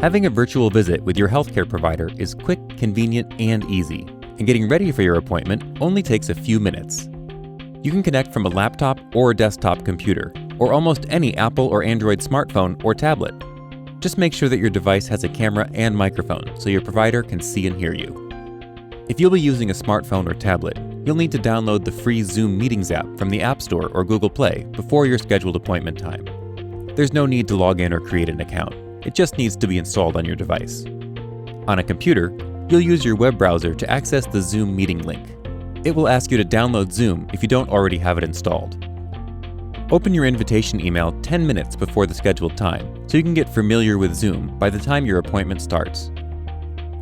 Having a virtual visit with your healthcare provider is quick, convenient, and easy, and getting ready for your appointment only takes a few minutes. You can connect from a laptop or a desktop computer, or almost any Apple or Android smartphone or tablet. Just make sure that your device has a camera and microphone so your provider can see and hear you. If you'll be using a smartphone or tablet, you'll need to download the free Zoom Meetings app from the App Store or Google Play before your scheduled appointment time. There's no need to log in or create an account. It just needs to be installed on your device. On a computer, you'll use your web browser to access the Zoom meeting link. It will ask you to download Zoom if you don't already have it installed. Open your invitation email 10 minutes before the scheduled time so you can get familiar with Zoom by the time your appointment starts.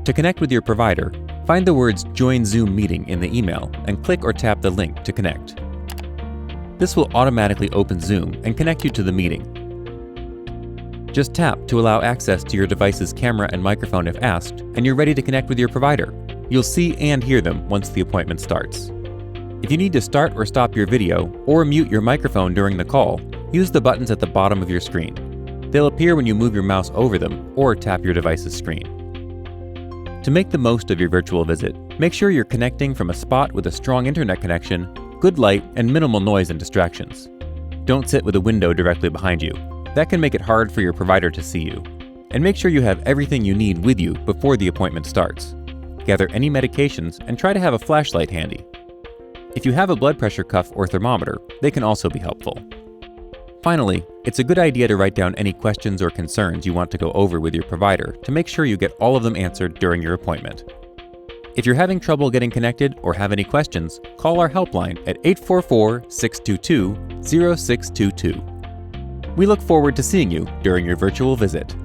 To connect with your provider, find the words Join Zoom Meeting in the email and click or tap the link to connect. This will automatically open Zoom and connect you to the meeting. Just tap to allow access to your device's camera and microphone if asked, and you're ready to connect with your provider. You'll see and hear them once the appointment starts. If you need to start or stop your video or mute your microphone during the call, use the buttons at the bottom of your screen. They'll appear when you move your mouse over them or tap your device's screen. To make the most of your virtual visit, make sure you're connecting from a spot with a strong internet connection, good light, and minimal noise and distractions. Don't sit with a window directly behind you. That can make it hard for your provider to see you. And make sure you have everything you need with you before the appointment starts. Gather any medications and try to have a flashlight handy. If you have a blood pressure cuff or thermometer, they can also be helpful. Finally, it's a good idea to write down any questions or concerns you want to go over with your provider to make sure you get all of them answered during your appointment. If you're having trouble getting connected or have any questions, call our helpline at 844-622-0622. We look forward to seeing you during your virtual visit.